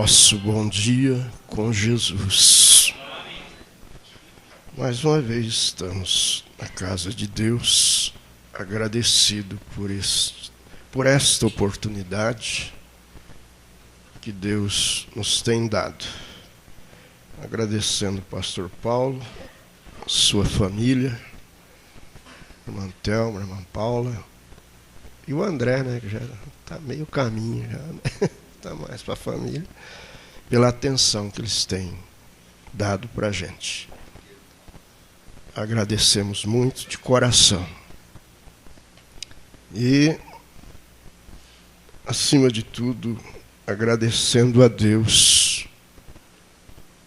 nosso bom dia com Jesus. Mais uma vez estamos na casa de Deus, agradecido por esta oportunidade que Deus nos tem dado. Agradecendo o pastor Paulo, sua família, irmã Thelma, irmã Paula e o André, né, que já está meio caminho, já, né? Está mais para a família, pela atenção que eles têm dado para a gente. Agradecemos muito de coração. E, acima de tudo, agradecendo a Deus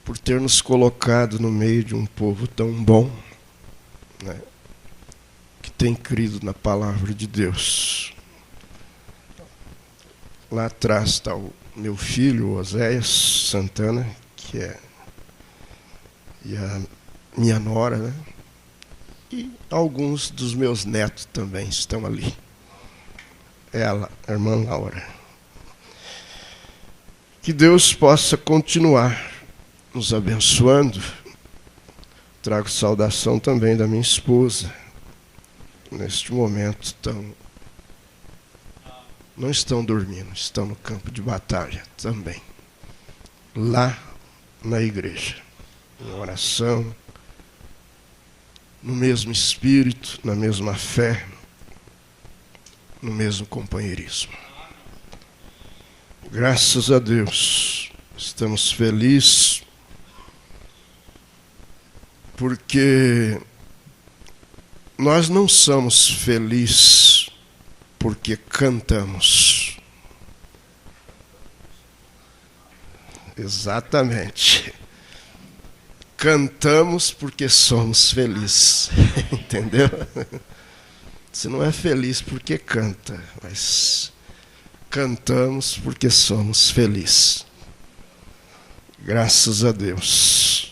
por ter nos colocado no meio de um povo tão bom, né, que tem crido na palavra de Deus. Lá atrás está o meu filho, Oséias Santana, e a minha nora, né? E alguns dos meus netos também estão ali. Ela, a irmã Laura. Que Deus possa continuar nos abençoando. Trago saudação também da minha esposa. Neste momento não estão dormindo, estão no campo de batalha também. Lá na igreja, em oração, no mesmo espírito, na mesma fé, no mesmo companheirismo. Graças a Deus, estamos felizes porque nós não somos felizes porque cantamos. Exatamente. Cantamos porque somos felizes. Entendeu? Você não é feliz porque canta, mas cantamos porque somos felizes. Graças a Deus.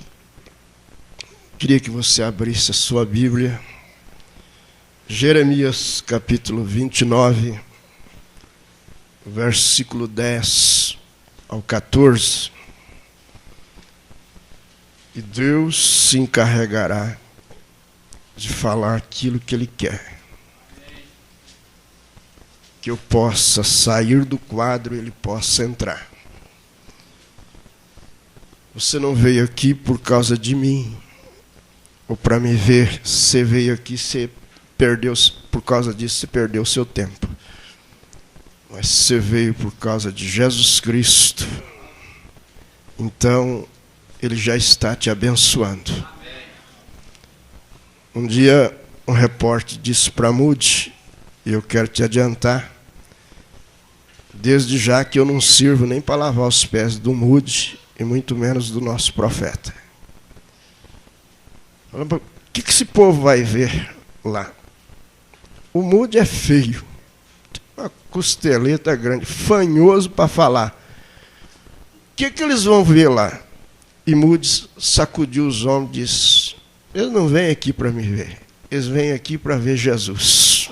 Queria que você abrisse a sua Bíblia. Jeremias capítulo 29, versículo 10 ao 14. E Deus se encarregará de falar aquilo que Ele quer. Que eu possa sair do quadro e Ele possa entrar. Você não veio aqui por causa de mim, ou para me ver. Você veio aqui, por causa disso, você perdeu o seu tempo. Mas você veio por causa de Jesus Cristo. Então, Ele já está te abençoando. Um dia, um repórter disse para Moody, e eu quero te adiantar, desde já que eu não sirvo nem para lavar os pés do Moody, e muito menos do nosso profeta. O que esse povo vai ver lá? O Moody é feio, uma costeleta grande, fanhoso para falar. O que eles vão ver lá? E Moody sacudiu os ombros e disse: eles não vêm aqui para me ver, eles vêm aqui para ver Jesus.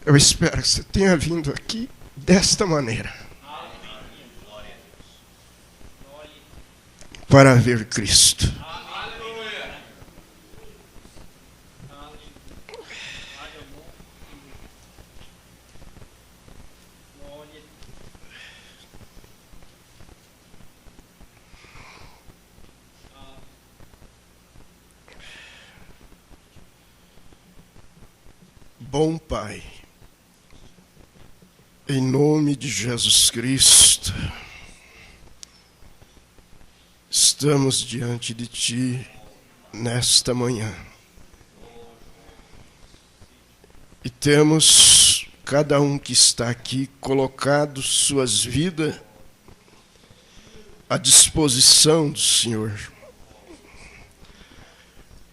Eu espero que você tenha vindo aqui desta maneira. Para ver Cristo. Bom Pai, em nome de Jesus Cristo, estamos diante de Ti nesta manhã. E temos, cada um que está aqui, colocado suas vidas à disposição do Senhor,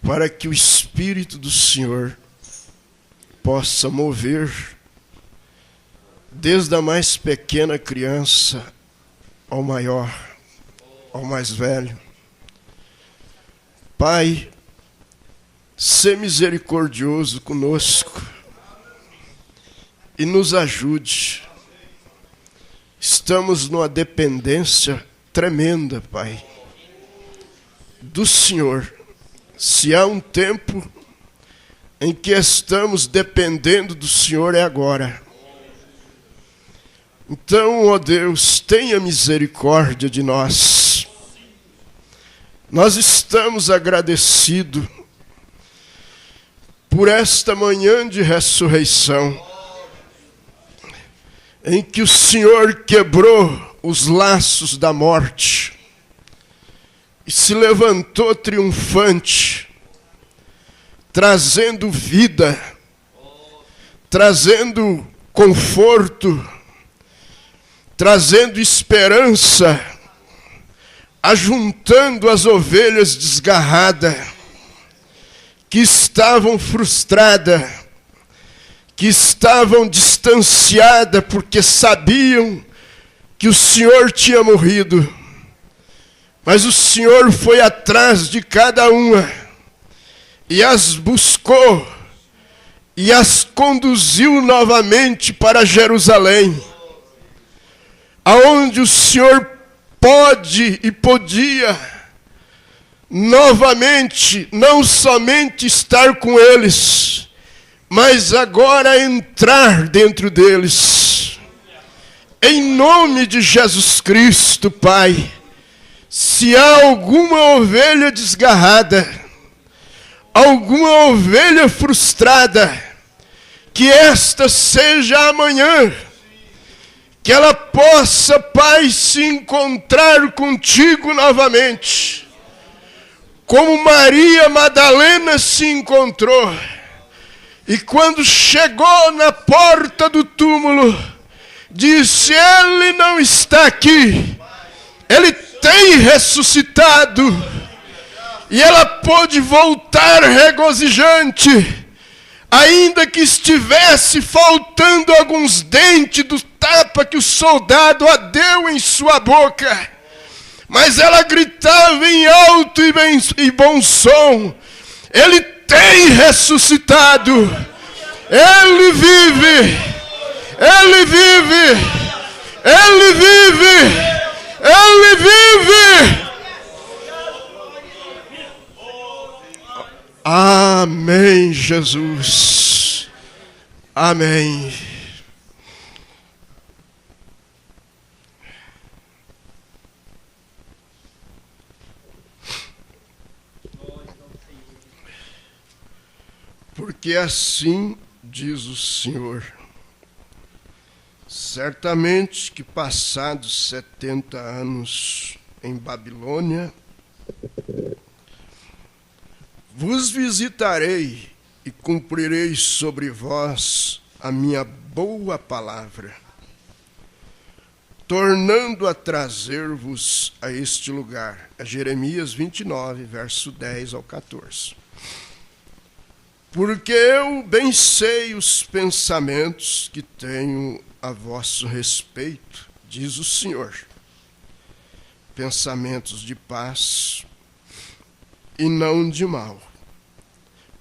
para que o Espírito do Senhor possa mover desde a mais pequena criança ao maior, ao mais velho. Pai, sê misericordioso conosco, e nos ajude. Estamos numa dependência tremenda, Pai, do Senhor. Se há um tempo em que estamos dependendo do Senhor, é agora. Então, ó Deus, tenha misericórdia de nós. Nós estamos agradecidos por esta manhã de ressurreição, em que o Senhor quebrou os laços da morte e se levantou triunfante, trazendo vida, trazendo conforto, trazendo esperança, ajuntando as ovelhas desgarradas, que estavam frustradas, que estavam distanciadas, porque sabiam que o Senhor tinha morrido. Mas o Senhor foi atrás de cada uma, e as buscou, e as conduziu novamente para Jerusalém, aonde o Senhor pode e podia novamente, não somente estar com eles, mas agora entrar dentro deles. Em nome de Jesus Cristo, Pai, se há alguma ovelha desgarrada, alguma ovelha frustrada, que esta seja amanhã, que ela possa, Pai, se encontrar contigo novamente, como Maria Madalena se encontrou. E quando chegou na porta do túmulo, disse: ele não está aqui, ele tem ressuscitado. E ela pôde voltar regozijante, ainda que estivesse faltando alguns dentes do tapa que o soldado a deu em sua boca. Mas ela gritava em alto e bom som: ele tem ressuscitado, ele vive, ele vive, ele vive, ele vive. Amém, Jesus. Amém. Porque assim diz o Senhor: certamente que passados 70 anos em Babilônia, vos visitarei e cumprirei sobre vós a minha boa palavra, tornando a trazer-vos a este lugar. É Jeremias 29, verso 10 ao 14. Porque eu bem sei os pensamentos que tenho a vosso respeito, diz o Senhor, pensamentos de paz e não de mal,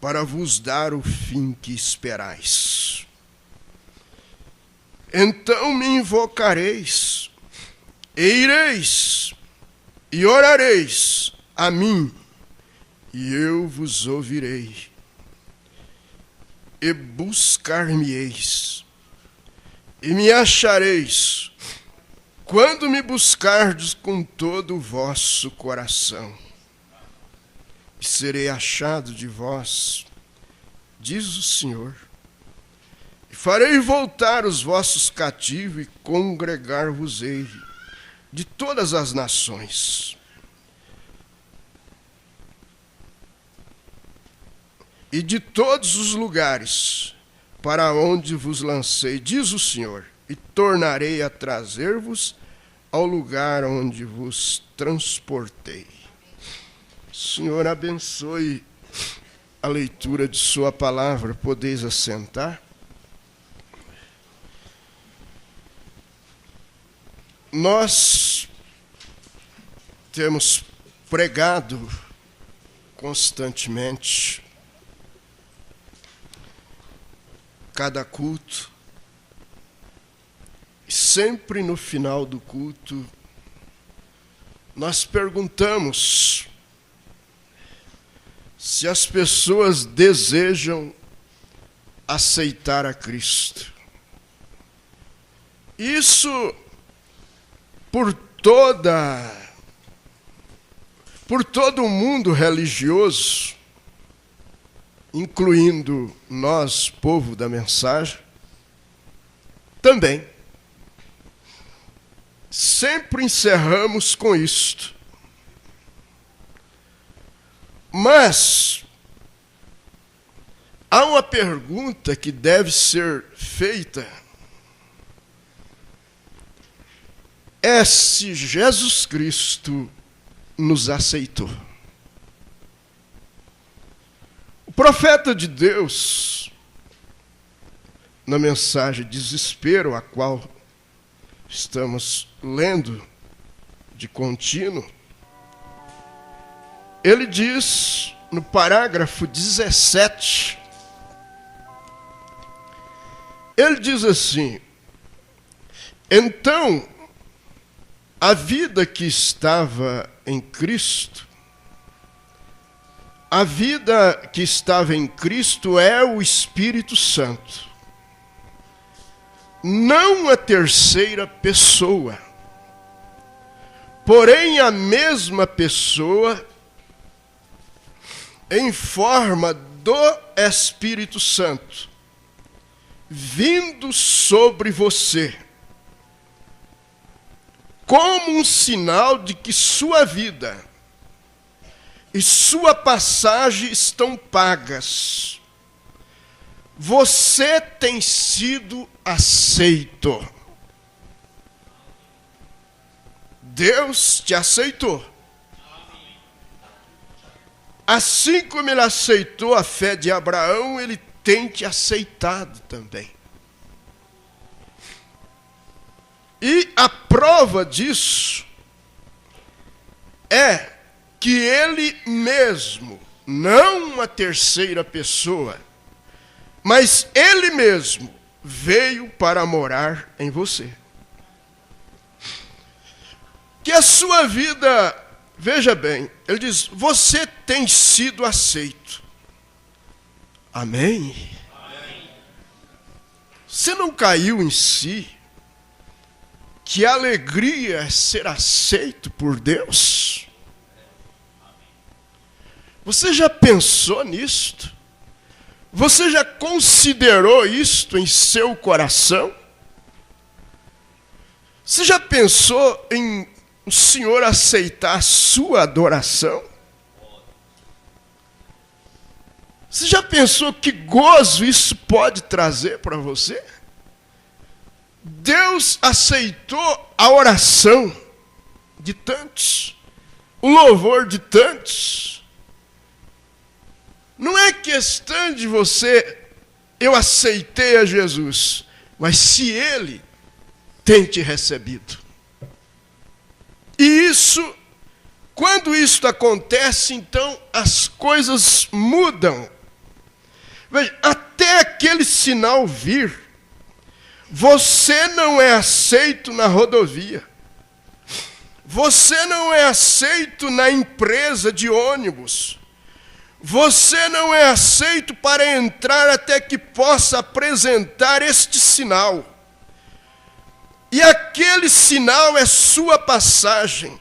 para vos dar o fim que esperais. Então me invocareis, e ireis, e orareis a mim, e eu vos ouvirei. E buscar-me-eis, e me achareis, quando me buscardes com todo o vosso coração. E serei achado de vós, diz o Senhor, e farei voltar os vossos cativos, e congregar-vos-ei de todas as nações. E de todos os lugares para onde vos lancei, diz o Senhor, e tornarei a trazer-vos ao lugar onde vos transportei. Senhor, abençoe a leitura de sua palavra. Podeis assentar. Nós temos pregado constantemente, cada culto, sempre no final do culto, nós perguntamos se as pessoas desejam aceitar a Cristo. Isso por todo o mundo religioso, incluindo nós, povo da mensagem, também. Sempre encerramos com isto. Mas há uma pergunta que deve ser feita. É se Jesus Cristo nos aceitou. O profeta de Deus, na mensagem Desespero, a qual estamos lendo de contínuo, ele diz no parágrafo 17, ele diz assim: então, a vida que estava em Cristo, a vida que estava em Cristo é o Espírito Santo, não a terceira pessoa, porém a mesma pessoa em forma do Espírito Santo, vindo sobre você, como um sinal de que sua vida e sua passagem estão pagas. Você tem sido aceito. Deus te aceitou. Assim como ele aceitou a fé de Abraão, ele tem te aceitado também. E a prova disso é que ele mesmo, não uma terceira pessoa, mas ele mesmo veio para morar em você. Que a sua vida, veja bem, ele diz, você tem sido aceito. Amém? Amém. Você não caiu em si? Que alegria é ser aceito por Deus? Você já pensou nisto? Você já considerou isto em seu coração? Você já pensou em o Senhor aceitar a sua adoração? Você já pensou que gozo isso pode trazer para você? Deus aceitou a oração de tantos, o louvor de tantos. Não é questão de você, eu aceitei a Jesus, mas se Ele tem te recebido. E isso, quando isso acontece, então as coisas mudam. Veja, até aquele sinal vir, você não é aceito na rodovia. Você não é aceito na empresa de ônibus. Você não é aceito para entrar até que possa apresentar este sinal. E aquele sinal é sua passagem.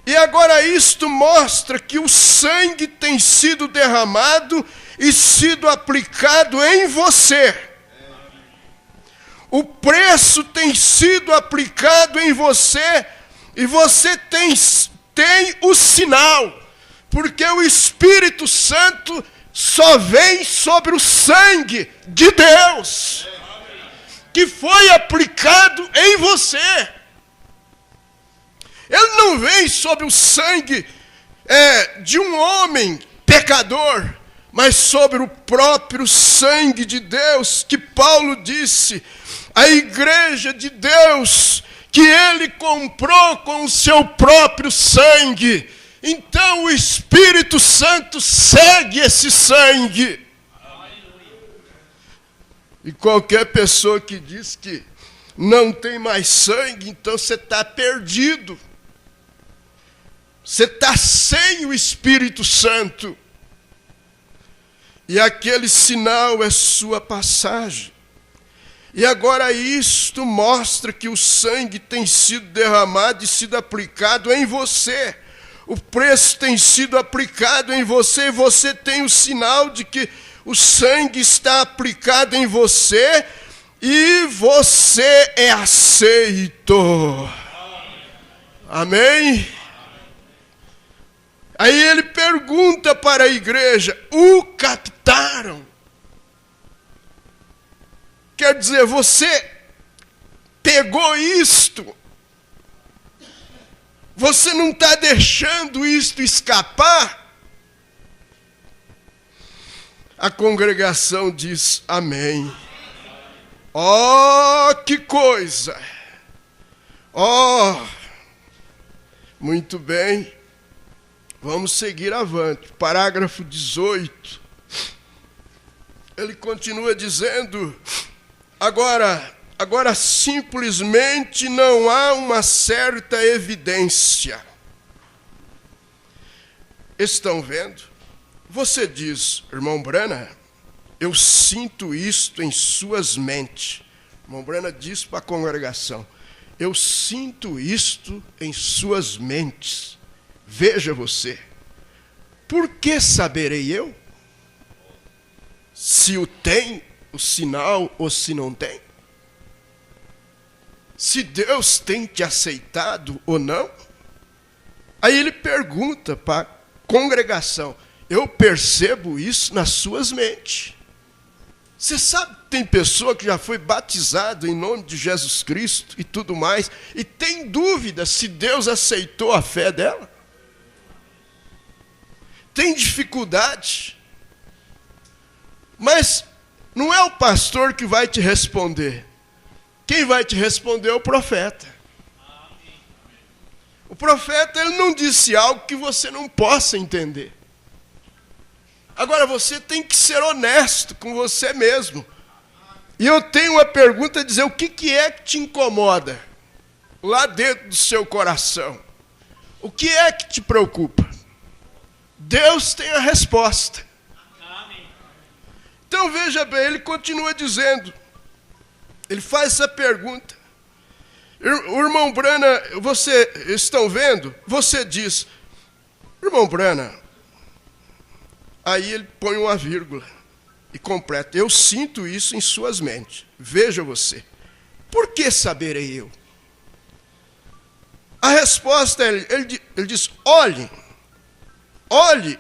E agora isto mostra que o sangue tem sido derramado e sido aplicado em você. O preço tem sido aplicado em você e você tem o sinal, porque o Espírito Santo só vem sobre o sangue de Deus, que foi aplicado em você. Ele não vem sobre o sangue de um homem pecador, mas sobre o próprio sangue de Deus, que Paulo disse, a igreja de Deus, que ele comprou com o seu próprio sangue. Então o Espírito Santo segue esse sangue. E qualquer pessoa que diz que não tem mais sangue, então você está perdido. Você está sem o Espírito Santo. E aquele sinal é sua passagem. E agora isto mostra que o sangue tem sido derramado e sido aplicado em você. O preço tem sido aplicado em você, e você tem o sinal de que o sangue está aplicado em você, e você é aceito. Amém? Aí ele pergunta para a igreja: o captaram? Quer dizer, você pegou isto, você não está deixando isto escapar? A congregação diz amém. Oh, que coisa! Oh, muito bem. Vamos seguir avante. Parágrafo 18. Ele continua dizendo: Agora simplesmente não há uma certa evidência. Estão vendo? Você diz, irmão Branham, eu sinto isto em suas mentes. Irmão Branham diz para a congregação: eu sinto isto em suas mentes. Veja você, por que saberei eu se o tem o sinal ou se não tem? Se Deus tem te aceitado ou não? Aí ele pergunta para a congregação: eu percebo isso nas suas mentes. Você sabe que tem pessoa que já foi batizada em nome de Jesus Cristo e tudo mais, e tem dúvida se Deus aceitou a fé dela? Tem dificuldade. Mas não é o pastor que vai te responder. Quem vai te responder é o profeta. O profeta, ele não disse algo que você não possa entender. Agora, você tem que ser honesto com você mesmo. E eu tenho uma pergunta a dizer: o que é que te incomoda lá dentro do seu coração? O que é que te preocupa? Deus tem a resposta. Então veja bem, ele continua dizendo, ele faz essa pergunta. O irmão Branham, vocês estão vendo? Você diz, irmão Branham, aí ele põe uma vírgula e completa: eu sinto isso em suas mentes. Veja você, por que saberei eu? A resposta é, ele diz: olhe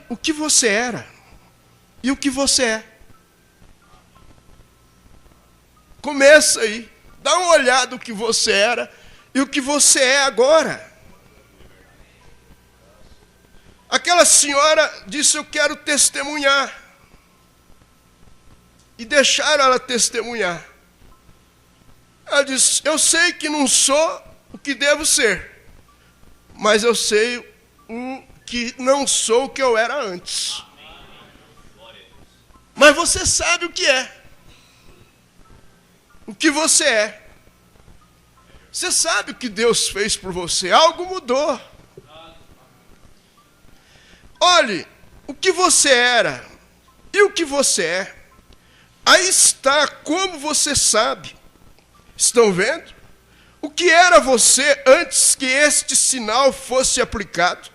o que você era e o que você é. Começa aí, dá uma olhada no que você era e o que você é agora. Aquela senhora disse: eu quero testemunhar. E deixaram ela testemunhar. Ela disse: eu sei que não sou o que devo ser, mas eu sei o que não sou o que eu era antes. Mas você sabe o que é. O que você é. Você sabe o que Deus fez por você. Algo mudou. Olhe, o que você era e o que você é. Aí está como você sabe. Estão vendo? O que era você antes que este sinal fosse aplicado?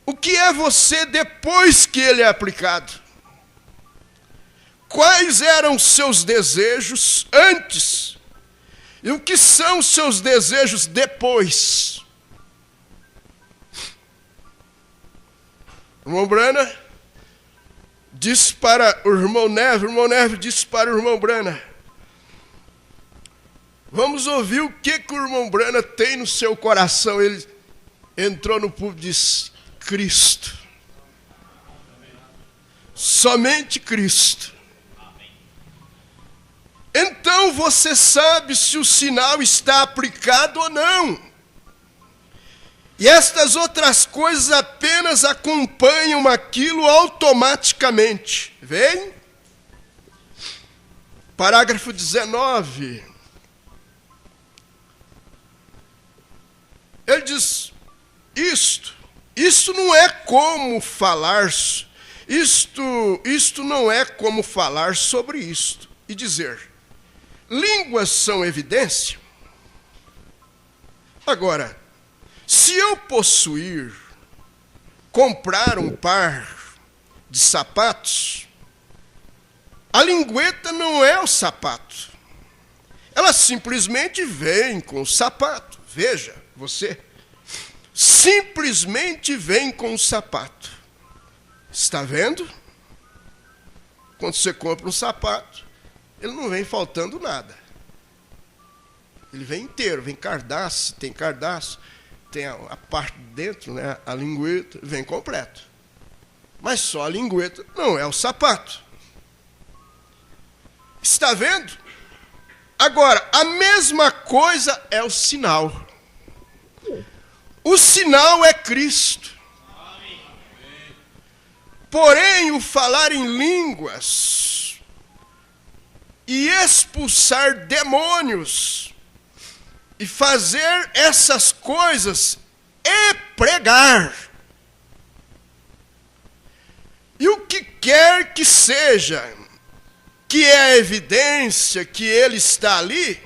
O que é você depois que ele é aplicado? Quais eram seus desejos antes? E o que são seus desejos depois? O irmão Branham disse para o irmão Neve disse para o irmão Branham: vamos ouvir o que o irmão Branham tem no seu coração. Ele entrou no púlpito e disse: Cristo. Somente Cristo. Então você sabe se o sinal está aplicado ou não. E estas outras coisas apenas acompanham aquilo automaticamente. Vem? Parágrafo 19. ele diz, isto não é como falar, isto não é como falar sobre isto e dizer, línguas são evidência. Agora, se eu comprar um par de sapatos, a lingueta não é o sapato. Ela simplesmente vem com o sapato. Veja, você simplesmente vem com o sapato. Está vendo? Quando você compra um sapato, ele não vem faltando nada. Ele vem inteiro, vem cardaço, tem a parte de dentro, né, a lingueta, vem completo. Mas só a lingueta não é o sapato. Está vendo? Agora, a mesma coisa é o sinal. O sinal é Cristo. Porém, o falar em línguas e expulsar demônios e fazer essas coisas é pregar. E o que quer que seja, que é a evidência que ele está ali,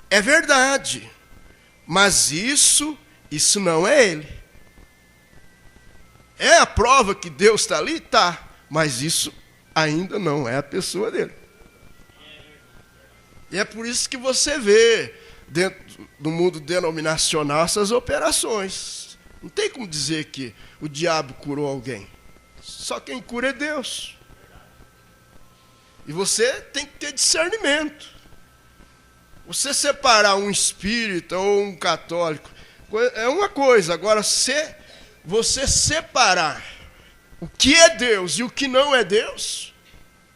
é verdade. Mas isso não é ele. É a prova que Deus está ali? Tá. Mas isso ainda não é a pessoa dele. E é por isso que você vê, dentro do mundo denominacional, essas operações. Não tem como dizer que o diabo curou alguém. Só quem cura é Deus. E você tem que ter discernimento. Você separar um espírita ou um católico é uma coisa. Agora, você separar o que é Deus e o que não é Deus,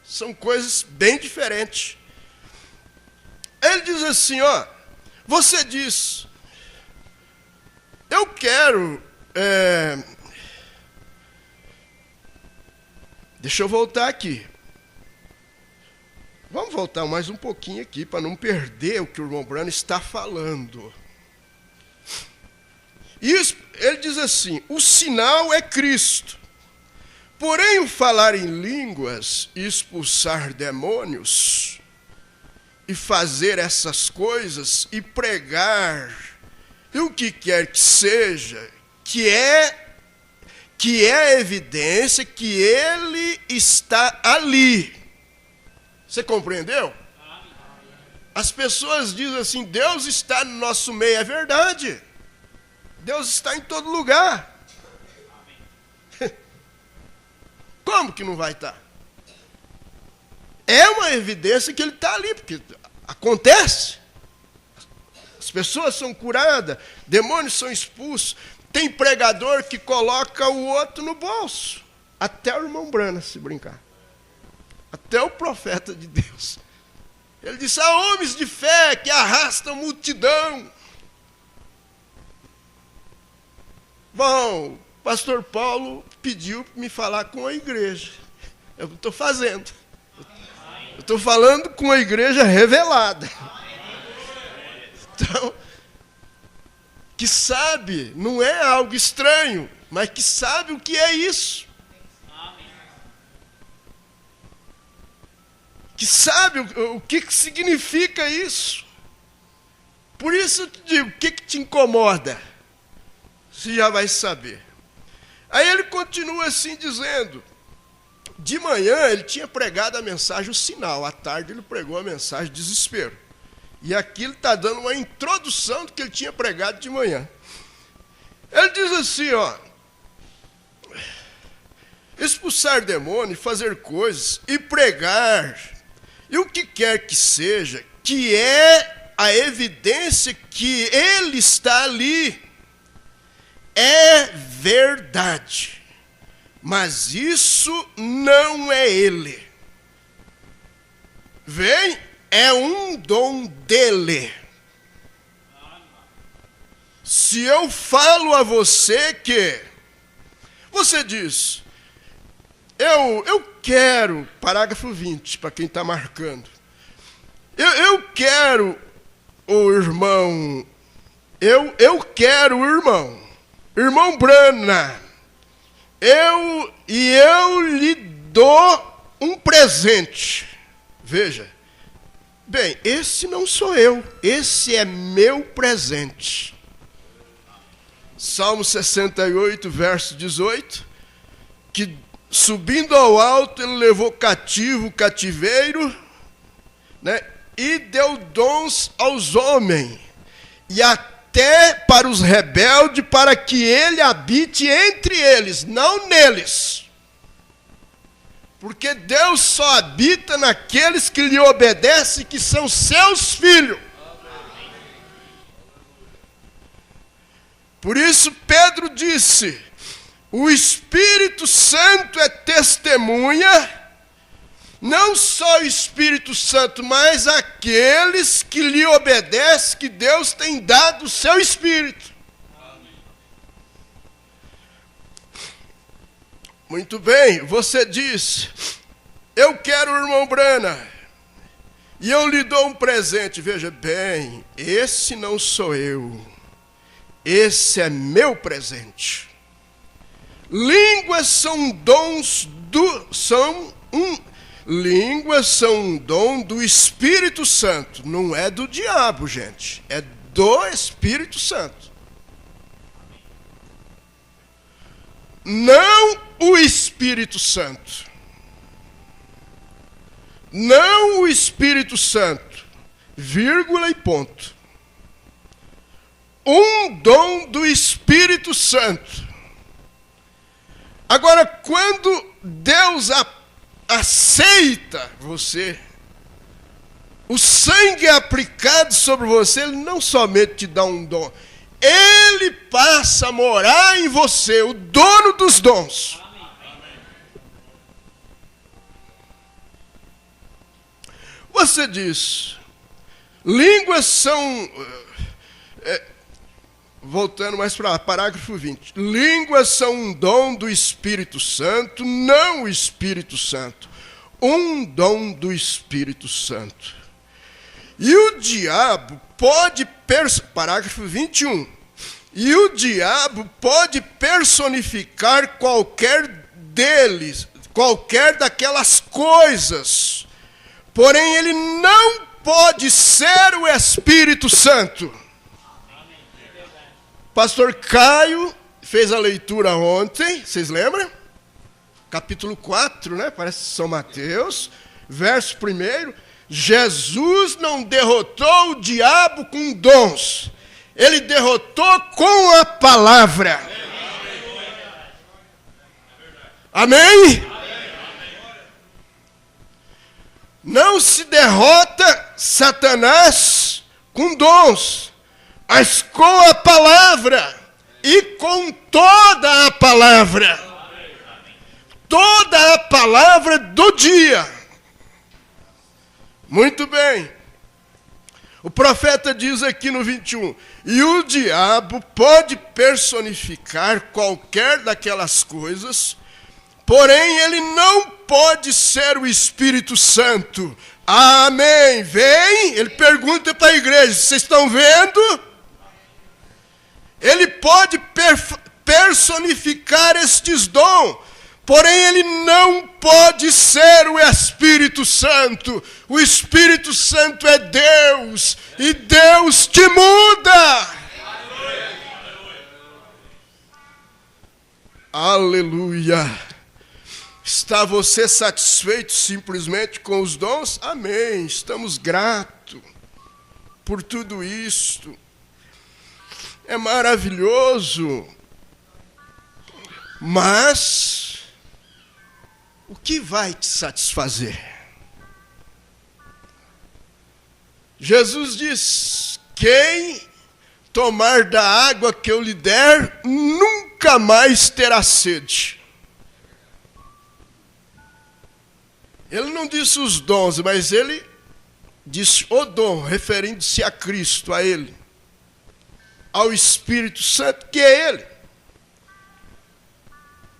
são coisas bem diferentes. Ele diz assim, ó, você diz, eu quero... Deixa eu voltar aqui. Vamos voltar mais um pouquinho aqui, para não perder o que o irmão Brano está falando. Isso, ele diz assim, o sinal é Cristo. Porém, o falar em línguas e expulsar demônios, e fazer essas coisas, e pregar, e o que quer que seja, que é evidência que ele está ali. Você compreendeu? As pessoas dizem assim, Deus está no nosso meio. É verdade. Deus está em todo lugar. Como que não vai estar? É uma evidência que ele está ali, porque acontece. As pessoas são curadas, demônios são expulsos. Tem pregador que coloca o outro no bolso. Até o irmão Brana, se brincar. Até o profeta de Deus. Ele disse, há homens de fé que arrastam multidão. Bom, o pastor Paulo pediu para me falar com a igreja. Eu estou fazendo. Eu estou falando com a igreja revelada. Então, que sabe, não é algo estranho, mas que sabe o que é isso. Que sabe o que significa isso. Por isso eu te digo, o que te incomoda? Você já vai saber. Aí ele continua assim dizendo, de manhã ele tinha pregado a mensagem, o sinal, à tarde ele pregou a mensagem, desespero. E aqui ele está dando uma introdução do que ele tinha pregado de manhã. Ele diz assim, ó, expulsar demônio, fazer coisas e pregar, e o que quer que seja, que é a evidência que ele está ali, é verdade. Mas isso não é ele. Vem, é um dom dele. Se eu falo a você que... Você diz... Eu quero, parágrafo 20, para quem está marcando. Eu quero o irmão Eu quero, irmão Brana, eu lhe dou um presente. Veja, bem, esse não sou eu, esse é meu presente. Salmo 68, verso 18, que subindo ao alto ele levou cativo o cativeiro, né, e deu dons aos homens, e até para os rebeldes, para que ele habite entre eles, não neles. Porque Deus só habita naqueles que lhe obedecem, que são seus filhos. Por isso Pedro disse, o Espírito Santo é testemunha, não só o Espírito Santo, mas aqueles que lhe obedecem, que Deus tem dado o seu Espírito. Muito bem, você diz, eu quero o irmão Brana, e eu lhe dou um presente. Veja bem, esse não sou eu, esse é meu presente. Línguas são dons línguas são um dom do Espírito Santo, não é do diabo, gente, é do Espírito Santo. Não o Espírito Santo. Não o Espírito Santo, vírgula e ponto. Um dom do Espírito Santo. Agora, quando Deus aceita você, o sangue é aplicado sobre você, ele não somente te dá um dom, ele passa a morar em você, o dono dos dons. Você diz, línguas são... voltando mais para parágrafo 20. Línguas são um dom do Espírito Santo, não o Espírito Santo. Um dom do Espírito Santo. E o diabo pode... Parágrafo 21. E o diabo pode personificar qualquer deles, qualquer daquelas coisas. Porém, ele não pode ser o Espírito Santo. Pastor Caio fez a leitura ontem, vocês lembram? Capítulo 4, né? Parece São Mateus, verso 1. Jesus não derrotou o diabo com dons, ele derrotou com a palavra. Amém? Não se derrota Satanás com dons, mas com a palavra, e com toda a palavra. Toda a palavra do dia. Muito bem. O profeta diz aqui no 21, e o diabo pode personificar qualquer daquelas coisas, porém ele não pode ser o Espírito Santo. Amém. Vem, ele pergunta para a igreja, vocês estão vendo? Ele pode personificar estes dons, porém ele não pode ser o Espírito Santo. O Espírito Santo é Deus, e Deus te muda. Aleluia. Está você satisfeito simplesmente com os dons? Amém. Estamos gratos por tudo isto. É maravilhoso. Mas o que vai te satisfazer? Jesus diz, quem tomar da água que eu lhe der, nunca mais terá sede. Ele não disse os dons, mas ele disse o dom, referindo-se a Cristo, a ele, ao Espírito Santo, que é ele.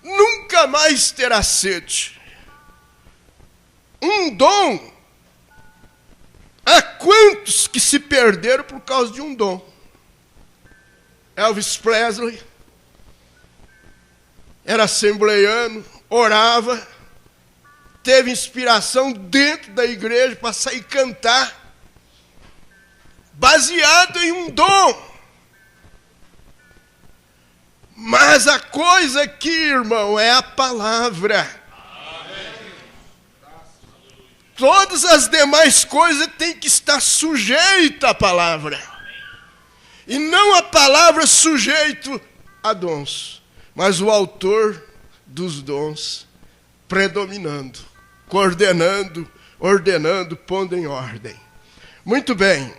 Nunca mais terá sede. Um dom. Há quantos que se perderam por causa de um dom? Elvis Presley, era assembleiano, orava, teve inspiração dentro da igreja para sair cantar, baseado em um dom. Mas a coisa aqui, irmão, é a palavra. Todas as demais coisas têm que estar sujeitas à palavra. E não a palavra sujeito a dons, mas o autor dos dons predominando, coordenando, ordenando, pondo em ordem. Muito bem.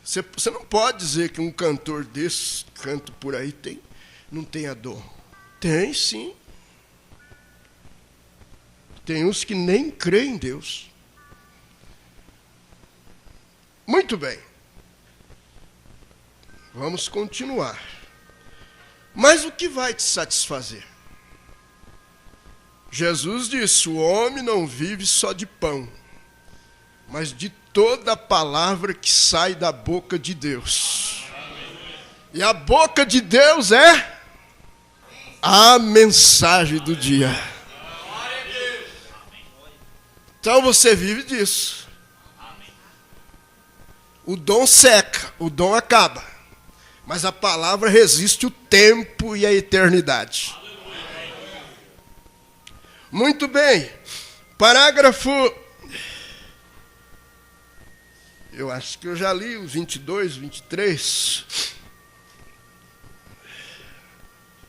Você não pode dizer que um cantor desse, canto por aí, não tenha dom. Tem, sim. Tem uns que nem creem em Deus. Muito bem. Vamos continuar. Mas o que vai te satisfazer? Jesus disse: o homem não vive só de pão, mas de toda a palavra que sai da boca de Deus. E a boca de Deus é a mensagem do dia. Então você vive disso. O dom seca, o dom acaba. Mas a palavra resiste o tempo e a eternidade. Muito bem. Parágrafo... Eu acho que eu já li os 22, 23...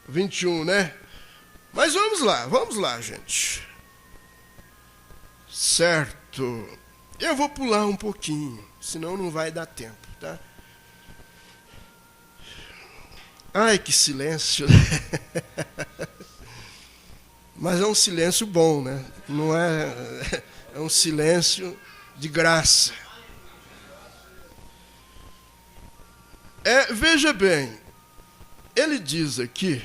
21, né? Mas vamos lá, gente. Certo. Eu vou pular um pouquinho, senão não vai dar tempo, tá? Ai, que silêncio. Mas é um silêncio bom, né? Não é... É um silêncio de graça. Veja bem, ele diz aqui,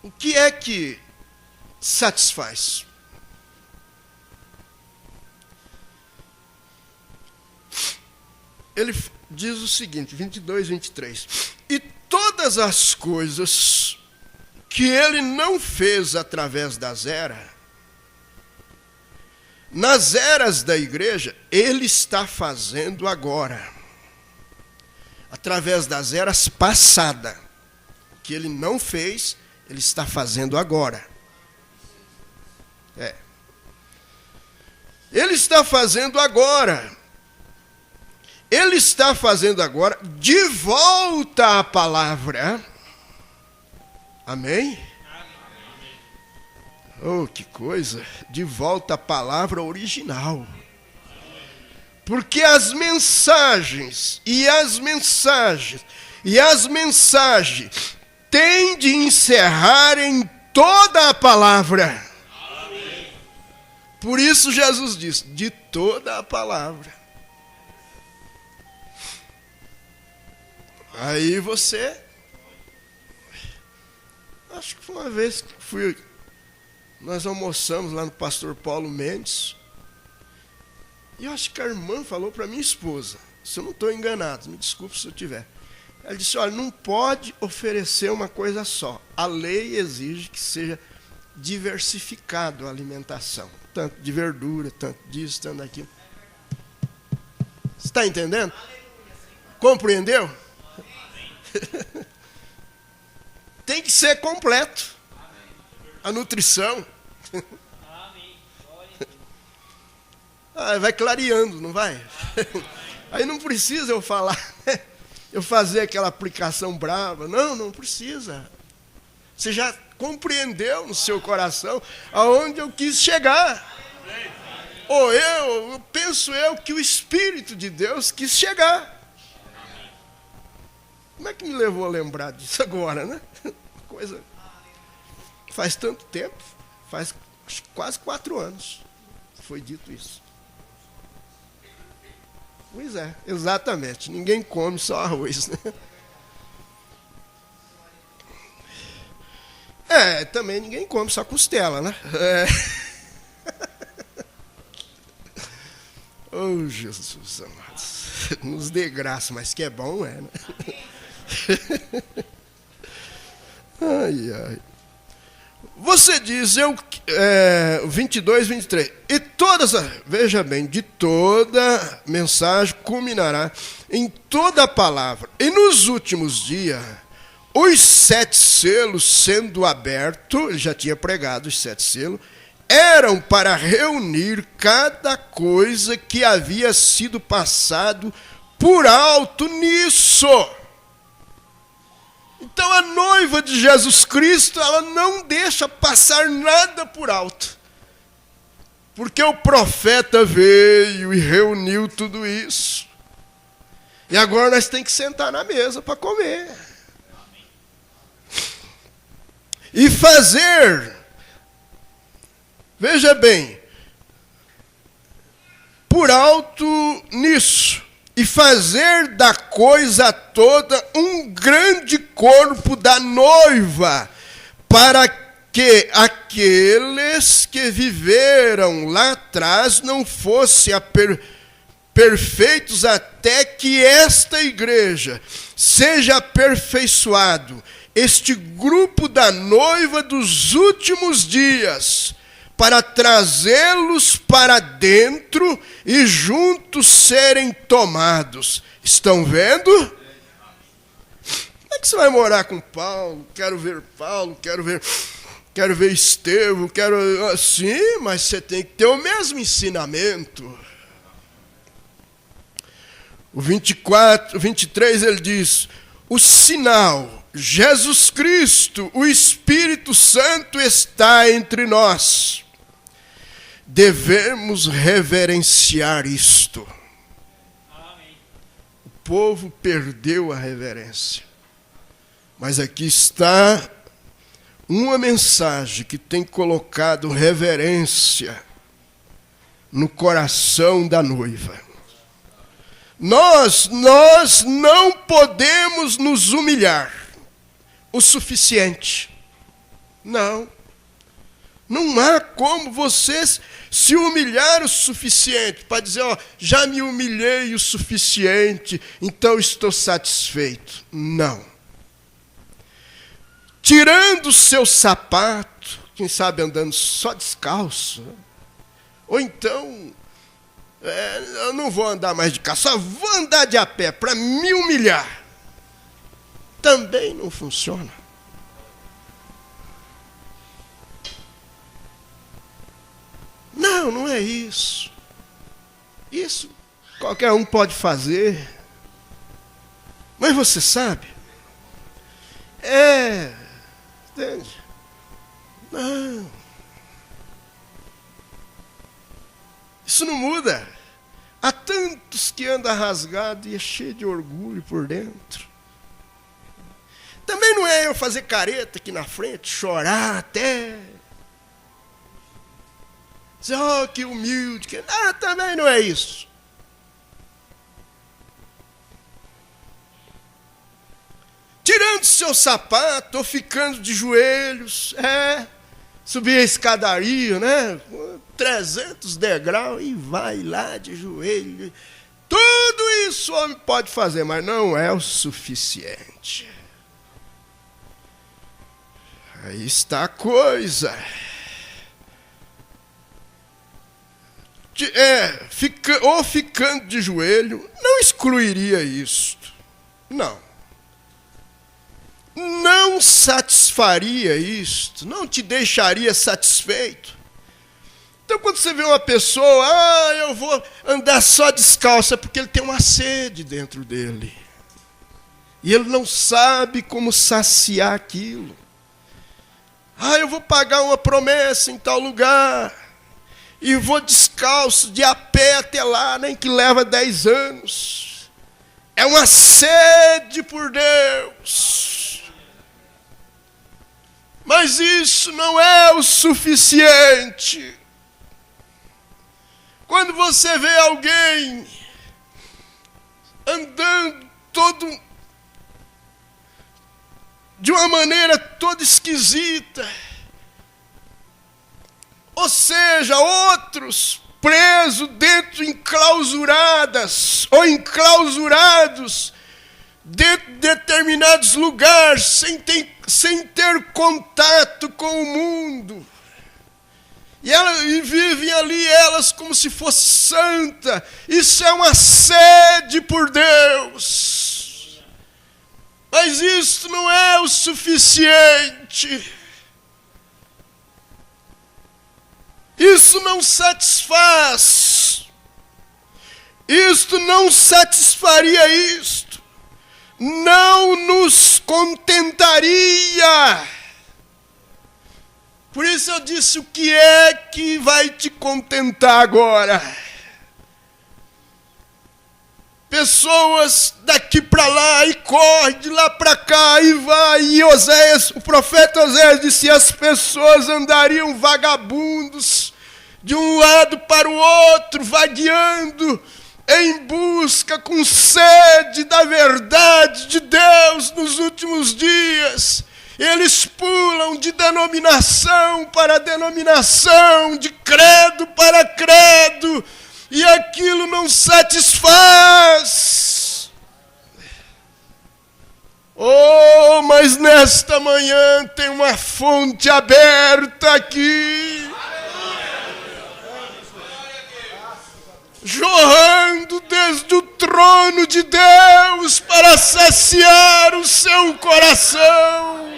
o que é que satisfaz? Ele diz o seguinte, 22, 23. E todas as coisas que ele não fez através das eras, nas eras da igreja, ele está fazendo agora. Através das eras passadas, que ele não fez, ele está fazendo agora. Ele está fazendo agora. Ele está fazendo agora de volta à palavra. Amém? Oh, que coisa! De volta à palavra original. Porque as mensagens têm de encerrar em toda a palavra. Amém. Por isso Jesus diz, de toda a palavra. Aí você... Acho que foi uma vez que nós almoçamos lá no pastor Paulo Mendes. E eu acho que a irmã falou para minha esposa, se eu não estou enganado, me desculpe se eu estiver. Ela disse, olha, não pode oferecer uma coisa só. A lei exige que seja diversificado a alimentação. Tanto de verdura, tanto disso, tanto daquilo. Você está entendendo? Compreendeu? Tem que ser completo. A nutrição. Vai clareando, não vai? Aí não precisa eu falar, eu fazer aquela aplicação brava. Não precisa. Você já compreendeu no seu coração aonde eu quis chegar. Ou eu penso que o Espírito de Deus quis chegar. Como é que me levou a lembrar disso agora, né? Coisa... Faz tanto tempo, faz quase 4 anos que foi dito isso. Pois é, exatamente. Ninguém come só arroz, né? Também ninguém come só costela, né? Oh, Jesus, amados. Nos dê graça, mas que é bom, né? Ai, ai. Você diz, 22, 23. E todas, veja bem, de toda mensagem culminará em toda a palavra. E nos últimos dias, os 7 selos sendo abertos, ele já tinha pregado os 7 selos, eram para reunir cada coisa que havia sido passado por alto nisso. Então a noiva de Jesus Cristo, ela não deixa passar nada por alto. Porque o profeta veio e reuniu tudo isso. E agora nós temos que sentar na mesa para comer. E fazer, veja bem, por alto nisso. E fazer da coisa toda um grande corpo da noiva, para que aqueles que viveram lá atrás não fossem perfeitos até que esta igreja seja aperfeiçoado, este grupo da noiva dos últimos dias, para trazê-los para dentro e juntos serem tomados. Estão vendo? Como é que você vai morar com Paulo? Quero ver Paulo, quero ver Estevão, quero assim, mas você tem que ter o mesmo ensinamento. O 23 ele diz: o sinal, Jesus Cristo, o Espírito Santo está entre nós. Devemos reverenciar isto. Amém. O povo perdeu a reverência. Mas aqui está uma mensagem que tem colocado reverência no coração da noiva. Nós não podemos nos humilhar o suficiente. Não há como vocês se humilhar o suficiente para dizer, já me humilhei o suficiente, então estou satisfeito. Não. Tirando o seu sapato, quem sabe andando só descalço, ou então, eu não vou andar mais de carro, só vou andar de a pé para me humilhar. Também não funciona. Não é isso. Isso qualquer um pode fazer. Mas você sabe? Entende? Não. Isso não muda. Há tantos que andam rasgado e é cheio de orgulho por dentro. Também não é eu fazer careta aqui na frente, chorar até... dizer, que humilde. Também não é isso. Tirando seu sapato, ou ficando de joelhos, subir a escadaria, 300 degraus, e vai lá de joelho. Tudo isso o homem pode fazer, mas não é o suficiente. Aí está a coisa. Ou ficando de joelho, não excluiria isto. Não satisfaria isto, não te deixaria satisfeito. Então, quando você vê uma pessoa, eu vou andar só descalço, é porque ele tem uma sede dentro dele. E ele não sabe como saciar aquilo. Eu vou pagar uma promessa em tal lugar. E vou descalço, de a pé até lá, nem que leva 10 anos. É uma sede por Deus. Mas isso não é o suficiente. Quando você vê alguém andando de uma maneira toda esquisita, ou seja, outros presos dentro, enclausuradas ou enclausurados dentro de determinados lugares, sem ter contato com o mundo. E vivem ali elas como se fosse santa. Isso é uma sede por Deus. Mas isso não é o suficiente. Isso não satisfaz. Isto não satisfaria isto. Não nos contentaria. Por isso eu disse, o que é que vai te contentar agora? Pessoas daqui para lá e corre, de lá para cá e vai. E Oséias, o profeta Oséias disse, as pessoas andariam vagabundos de um lado para o outro, vagueando em busca, com sede da verdade de Deus nos últimos dias. Eles pulam de denominação para denominação, de credo para credo, e aquilo não satisfaz. Oh, mas nesta manhã tem uma fonte aberta aqui, jorrando desde o trono de Deus para saciar o seu coração,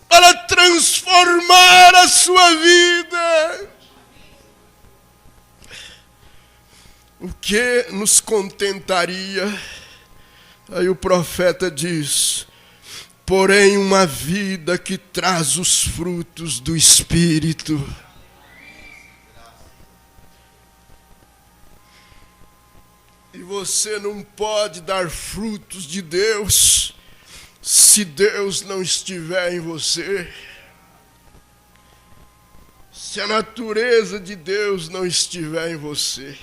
para transformar a sua vida. O que nos contentaria? Aí o profeta diz, porém uma vida que traz os frutos do Espírito. E você não pode dar frutos de Deus se Deus não estiver em você. Se a natureza de Deus não estiver em você.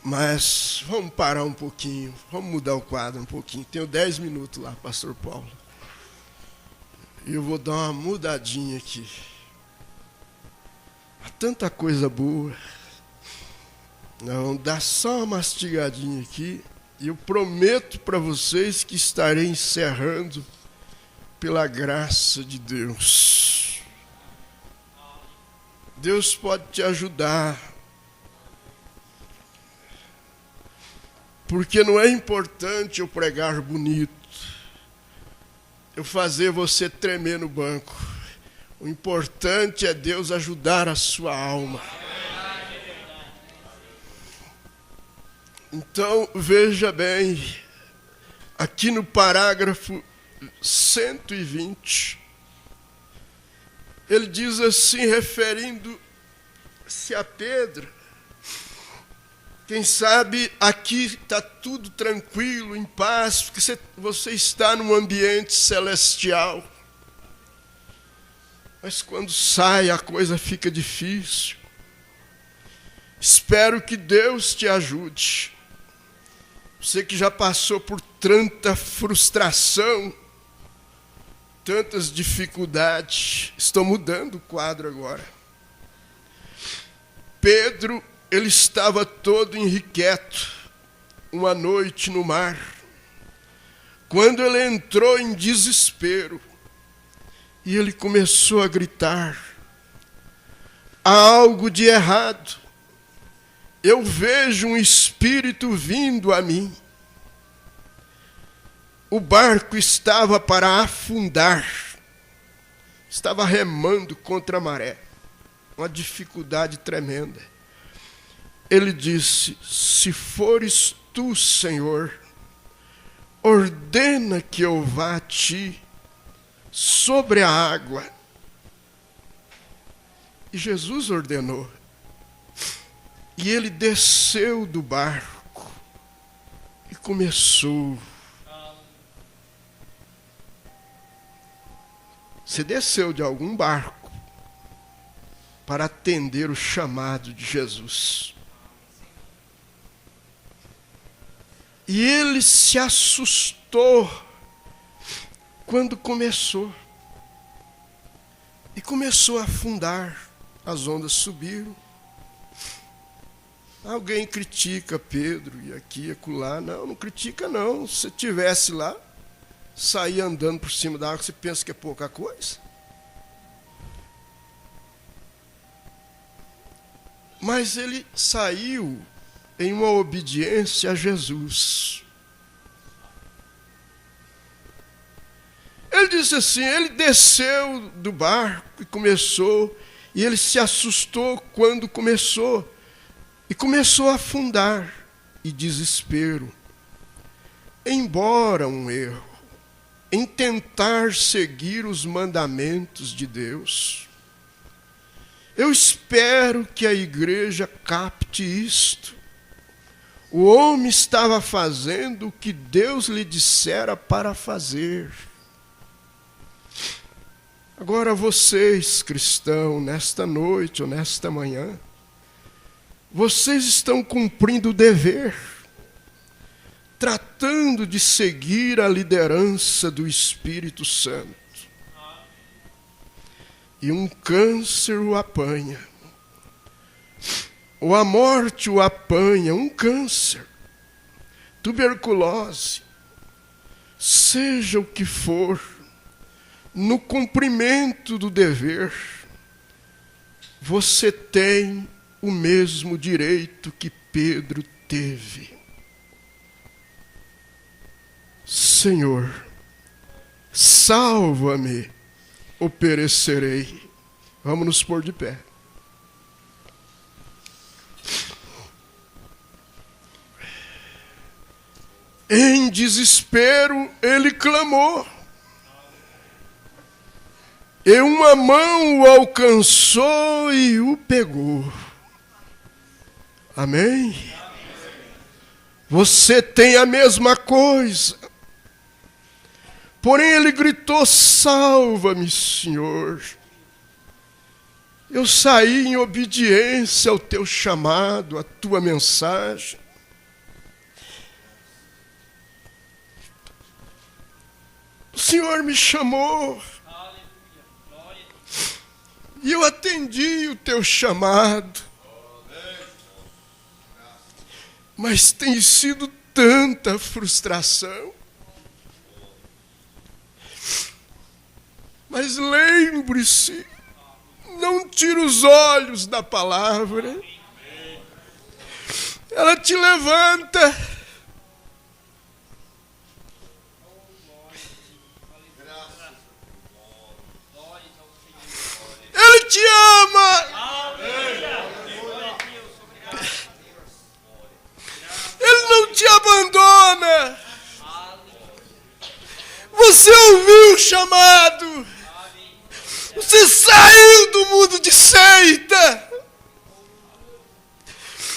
Mas vamos parar um pouquinho, vamos mudar o quadro um pouquinho. Tenho 10 minutos lá, pastor Paulo. E eu vou dar uma mudadinha aqui. Há tanta coisa boa. Não, dá só uma mastigadinha aqui. E eu prometo para vocês que estarei encerrando pela graça de Deus. Deus pode te ajudar. Porque não é importante eu pregar bonito, eu fazer você tremer no banco. O importante é Deus ajudar a sua alma. Então, veja bem, aqui no parágrafo 120, ele diz assim, referindo-se a Pedro, quem sabe aqui está tudo tranquilo, em paz, porque você está num ambiente celestial. Mas quando sai a coisa fica difícil. Espero que Deus te ajude. Você que já passou por tanta frustração, tantas dificuldades. Estou mudando o quadro agora. Pedro, ele estava todo inquieto, uma noite no mar, quando ele entrou em desespero, e ele começou a gritar, há algo de errado, eu vejo um espírito vindo a mim. O barco estava para afundar, estava remando contra a maré, uma dificuldade tremenda. Ele disse, se fores tu, Senhor, ordena que eu vá a ti sobre a água. E Jesus ordenou. E ele desceu do barco e começou. Você desceu de algum barco para atender o chamado de Jesus. E ele se assustou quando começou. E começou a afundar. as ondas subiram. Alguém critica Pedro e aqui e acolá. Não critica não. Se estivesse lá, sair andando por cima da água, você pensa que é pouca coisa? Mas ele saiu em uma obediência a Jesus. Ele disse assim, ele desceu do barco e ele se assustou quando começou, e começou a afundar, e desespero, embora um erro, em tentar seguir os mandamentos de Deus. Eu espero que a igreja capte isto. O homem estava fazendo o que Deus lhe dissera para fazer. Agora vocês, cristãos, nesta noite ou nesta manhã, vocês estão cumprindo o dever, tratando de seguir a liderança do Espírito Santo. E um câncer o apanha, ou a morte o apanha, um câncer, tuberculose, seja o que for, no cumprimento do dever, você tem o mesmo direito que Pedro teve. Senhor, salva-me, ou perecerei. Vamos nos pôr de pé. Em desespero, ele clamou. E uma mão o alcançou e o pegou. Amém? Você tem a mesma coisa. Porém ele gritou, salva-me, Senhor. Eu saí em obediência ao teu chamado, à tua mensagem. O Senhor me chamou. E eu atendi o teu chamado. Mas tem sido tanta frustração. Mas lembre-se, não tire os olhos da palavra. Ela te levanta. Ele te ama. Ele não te abandona. Você ouviu o chamado. Você saiu do mundo de seita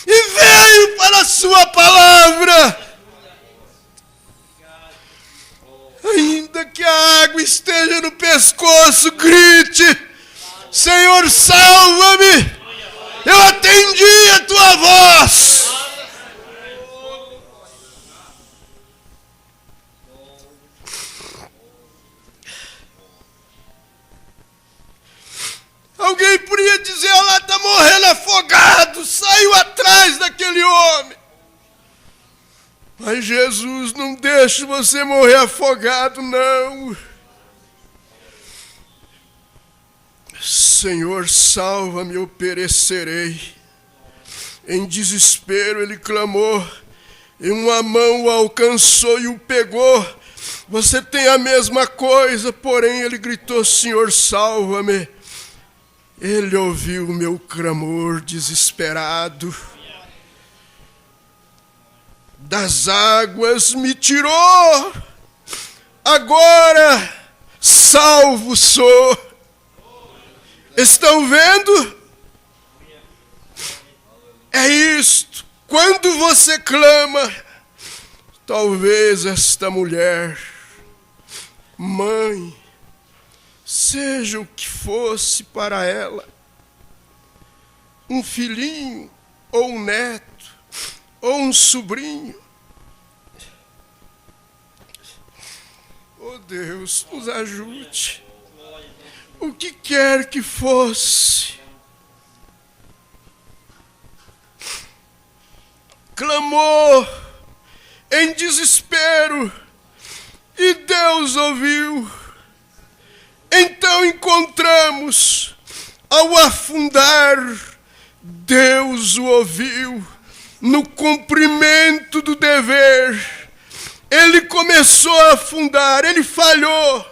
e veio para a sua palavra. Ainda que a água esteja no pescoço, grite, Senhor, salva-me. Eu atendi a tua voz. Alguém poderia dizer, olha lá, está morrendo afogado, saiu atrás daquele homem. Mas Jesus não deixa você morrer afogado, não. Senhor, salva-me, eu perecerei. Em desespero ele clamou, e uma mão o alcançou e o pegou. Você tem a mesma coisa, porém ele gritou, Senhor, salva-me. Ele ouviu o meu clamor desesperado. Das águas me tirou. Agora salvo sou. Estão vendo? É isto. Quando você clama, talvez esta mulher, mãe, seja o que fosse para ela, um filhinho, ou um neto, ou um sobrinho. Oh Deus, nos ajude. O que quer que fosse, clamou em desespero e Deus ouviu. Então encontramos, ao afundar, Deus o ouviu. No cumprimento do dever, ele começou a afundar, ele falhou.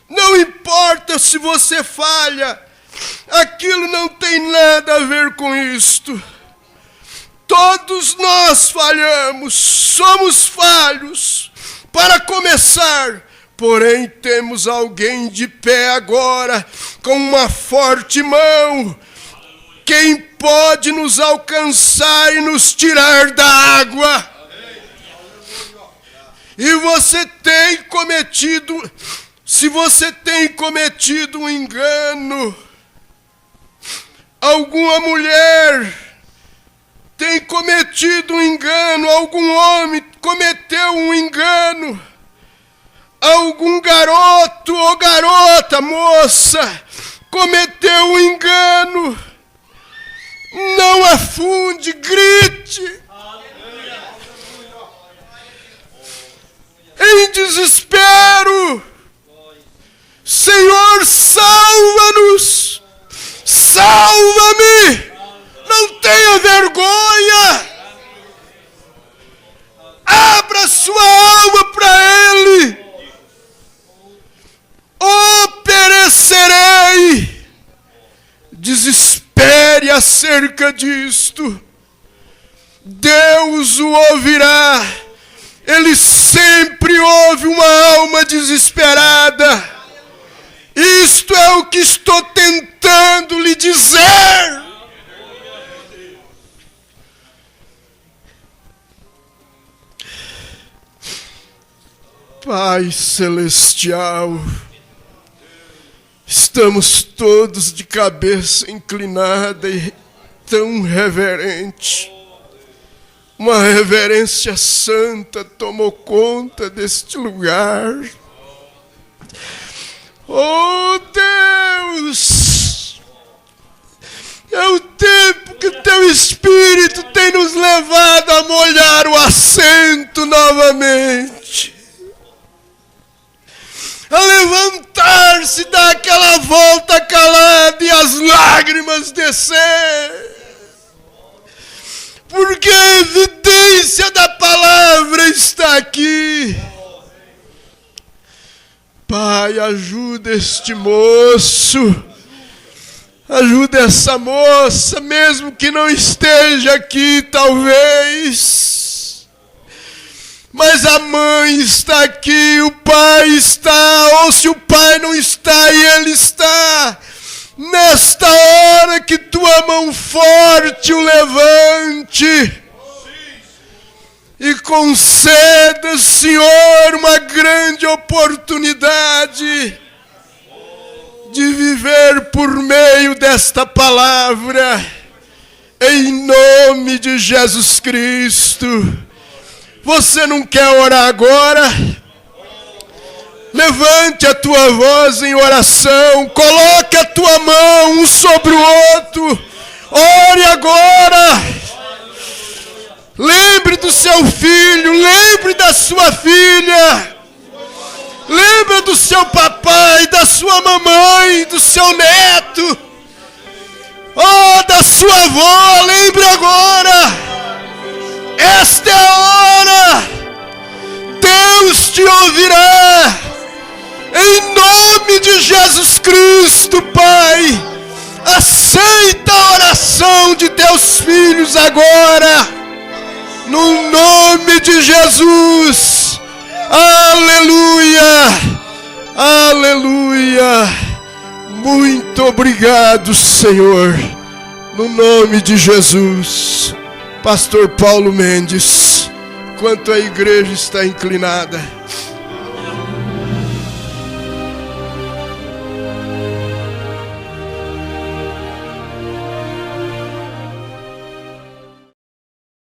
Não importa se você falha, aquilo não tem nada a ver com isto. Todos nós falhamos, somos falhos, para começar. Porém, temos alguém de pé agora, com uma forte mão, quem pode nos alcançar e nos tirar da água. E você tem cometido, se você tem cometido um engano, alguma mulher tem cometido um engano, algum homem cometeu um engano, algum garoto ou garota, moça, cometeu um engano, não afunde, grite. Em desespero, Senhor, salva-nos, salva-me. Não tenha vergonha. Abra sua alma para Ele. Ou perecerei. Desespere acerca disto. Deus o ouvirá. Ele sempre ouve uma alma desesperada. Isto é o que estou tentando lhe dizer. Pai Celestial, estamos todos de cabeça inclinada e tão reverente. Uma reverência santa tomou conta deste lugar. Oh Deus, é o tempo que Teu Espírito tem nos levado a molhar o assento novamente. A levantar-se, dar aquela volta calada e as lágrimas descer. Porque a evidência da palavra está aqui. Pai, ajuda este moço. Ajuda essa moça, mesmo que não esteja aqui, talvez. Mas a mãe está aqui, o pai está, ou se o pai não está e ele está, nesta hora que tua mão forte o levante e conceda, Senhor, uma grande oportunidade de viver por meio desta palavra, em nome de Jesus Cristo. Você não quer orar agora? Levante a tua voz em oração. Coloque a tua mão um sobre o outro. Ore agora. Lembre do seu filho. Lembre da sua filha. Lembre do seu papai, da sua mamãe, do seu neto. Oh, da sua avó. Lembre agora. Esta é a hora. Deus te ouvirá. Em nome de Jesus Cristo, Pai. Aceita a oração de teus filhos agora. No nome de Jesus. Aleluia. Aleluia. Muito obrigado, Senhor. No nome de Jesus. Pastor Paulo Mendes, enquanto a igreja está inclinada.